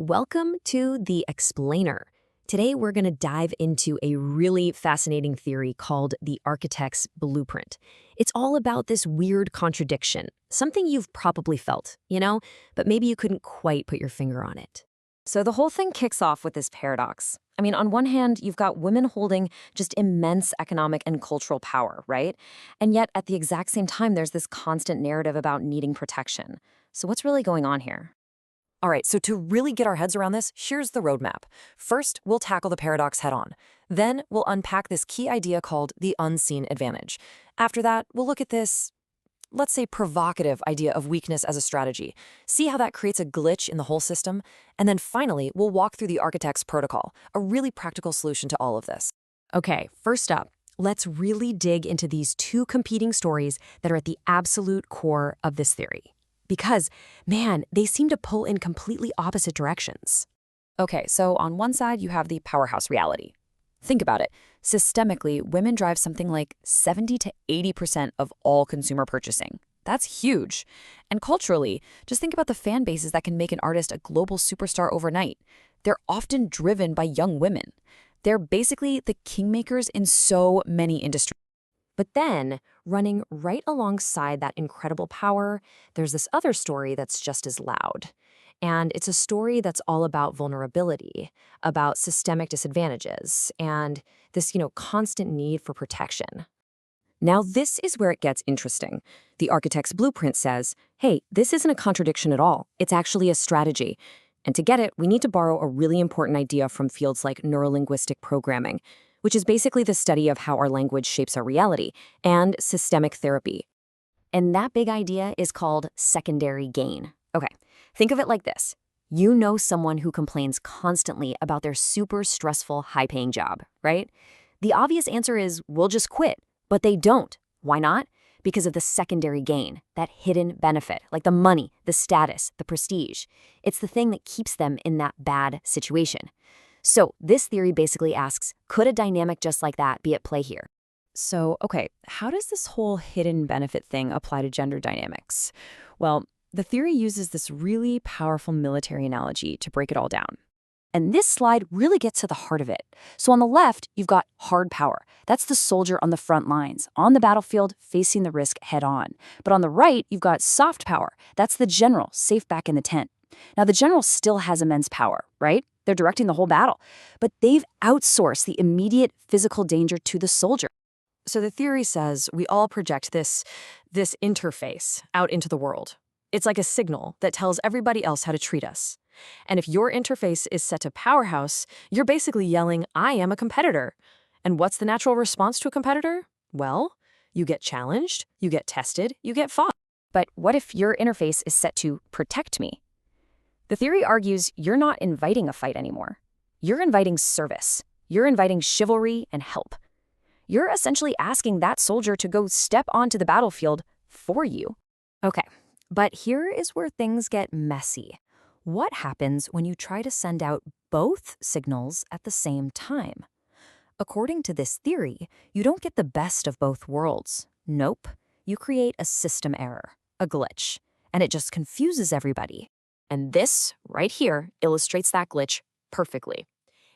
Welcome to The Explainer. Today we're going to dive into a really fascinating theory called the architect's blueprint. It's all about this weird contradiction, something you've probably felt, but maybe you couldn't quite put your finger on it. So the whole thing kicks off with this paradox. I mean, on one hand, you've got women holding just immense economic and cultural power, right? And yet, at the exact same time, there's this constant narrative about needing protection. So what's really going on here? All right, so to really get our heads around this, here's the roadmap. First, we'll tackle the paradox head on. Then, we'll unpack this key idea called the unseen advantage. After that, we'll look at this, let's say, provocative idea of weakness as a strategy, see how that creates a glitch in the whole system, and then finally, we'll walk through the architect's protocol, a really practical solution to all of this. Okay, first up, let's really dig into these two competing stories that are at the absolute core of this theory. Because, man, they seem to pull in completely opposite directions. Okay, so on one side, you have the powerhouse reality. Think about it. Systemically, women drive something like 70 to 80% of all consumer purchasing. That's huge. And culturally, just think about the fan bases that can make an artist a global superstar overnight. They're often driven by young women. They're basically the kingmakers in so many industries. But then, running right alongside that incredible power, there's this other story that's just as loud. And it's a story that's all about vulnerability, about systemic disadvantages, and this, constant need for protection. Now, this is where it gets interesting. The architect's blueprint says, hey, this isn't a contradiction at all. It's actually a strategy. And to get it, we need to borrow a really important idea from fields like neurolinguistic programming, which is basically the study of how our language shapes our reality, and systemic therapy. And that big idea is called secondary gain. Okay, think of it like this. You know someone who complains constantly about their super stressful, high-paying job, right? The obvious answer is, we'll just quit. But they don't. Why not? Because of the secondary gain, that hidden benefit, like the money, the status, the prestige. It's the thing that keeps them in that bad situation. So this theory basically asks, could a dynamic just like that be at play here? So, okay, how does this whole hidden benefit thing apply to gender dynamics? Well, the theory uses this really powerful military analogy to break it all down. And this slide really gets to the heart of it. So on the left, you've got hard power. That's the soldier on the front lines, on the battlefield, facing the risk head on. But on the right, you've got soft power. That's the general, safe back in the tent. Now, the general still has immense power, right? They're directing the whole battle. But they've outsourced the immediate physical danger to the soldier. So the theory says we all project this interface out into the world. It's like a signal that tells everybody else how to treat us. And if your interface is set to powerhouse, you're basically yelling, I am a competitor. And what's the natural response to a competitor? Well, you get challenged, you get tested, you get fought. But what if your interface is set to protect me? The theory argues you're not inviting a fight anymore. You're inviting service. You're inviting chivalry and help. You're essentially asking that soldier to go step onto the battlefield for you. Okay, but here is where things get messy. What happens when you try to send out both signals at the same time? According to this theory, you don't get the best of both worlds. Nope, you create a system error, a glitch, and it just confuses everybody. And this, right here, illustrates that glitch perfectly.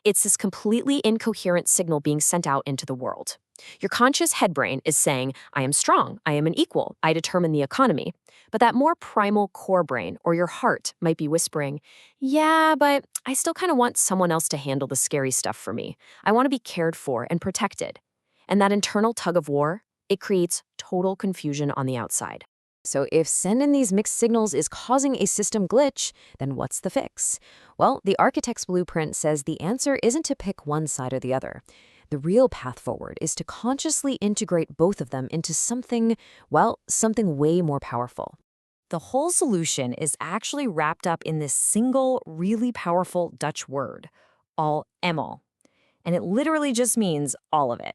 It's this completely incoherent signal being sent out into the world. Your conscious head brain is saying, I am strong, I am an equal, I determine the economy. But that more primal core brain, or your heart, might be whispering, yeah, but I still kind of want someone else to handle the scary stuff for me. I want to be cared for and protected. And that internal tug of war, it creates total confusion on the outside. So if sending these mixed signals is causing a system glitch, then what's the fix? Well, the architect's blueprint says the answer isn't to pick one side or the other. The real path forward is to consciously integrate both of them into something way more powerful. The whole solution is actually wrapped up in this single, really powerful Dutch word, allemaal. And it literally just means all of it.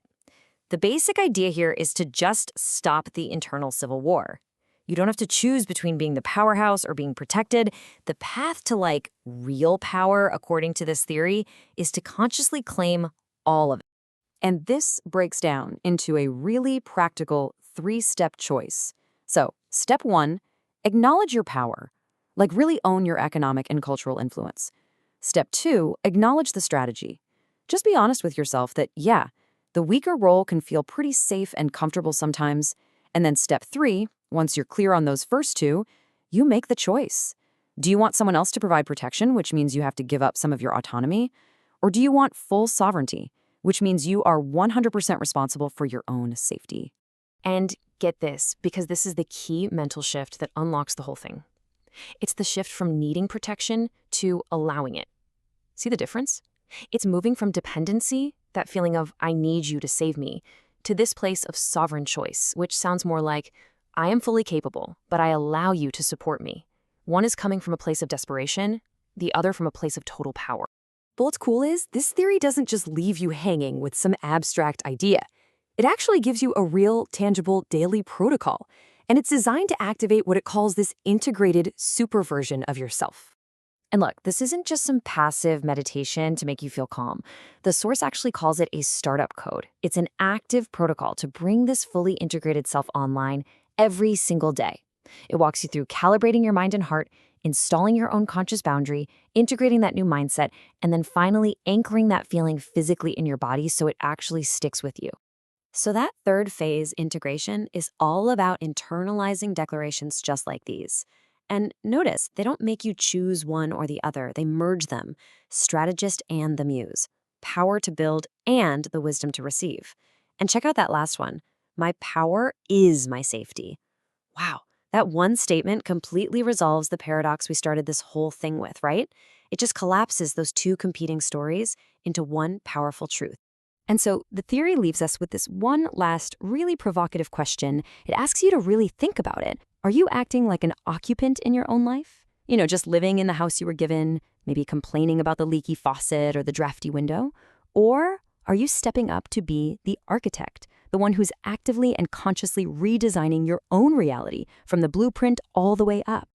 The basic idea here is to just stop the internal civil war. You don't have to choose between being the powerhouse or being protected. The path to, real power, according to this theory, is to consciously claim all of it. And this breaks down into a really practical 3-step choice. So, step 1, acknowledge your power. Really own your economic and cultural influence. Step 2, acknowledge the strategy. Just be honest with yourself that, yeah, the weaker role can feel pretty safe and comfortable sometimes. And then step 3, once you're clear on those first two, you make the choice. Do you want someone else to provide protection, which means you have to give up some of your autonomy? Or do you want full sovereignty, which means you are 100% responsible for your own safety? And get this, because this is the key mental shift that unlocks the whole thing. It's the shift from needing protection to allowing it. See the difference? It's moving from dependency, that feeling of I need you to save me, to this place of sovereign choice, which sounds more like I am fully capable, but I allow you to support me. One is coming from a place of desperation, the other from a place of total power. But what's cool is this theory doesn't just leave you hanging with some abstract idea. It actually gives you a real, tangible daily protocol, and it's designed to activate what it calls this integrated super version of yourself. And look, this isn't just some passive meditation to make you feel calm. The source actually calls it a startup code. It's an active protocol to bring this fully integrated self online every single day. It walks you through calibrating your mind and heart, installing your own conscious boundary, integrating that new mindset, and then finally anchoring that feeling physically in your body so it actually sticks with you. So that third phase, integration, is all about internalizing declarations just like these. And notice, they don't make you choose one or the other. They merge them, strategist and the muse, power to build and the wisdom to receive. And check out that last one. My power is my safety. Wow, that one statement completely resolves the paradox we started this whole thing with, right? It just collapses those two competing stories into one powerful truth. And so the theory leaves us with this one last really provocative question. It asks you to really think about it. Are you acting like an occupant in your own life? Just living in the house you were given, maybe complaining about the leaky faucet or the drafty window? Or are you stepping up to be the architect, the one who's actively and consciously redesigning your own reality from the blueprint all the way up?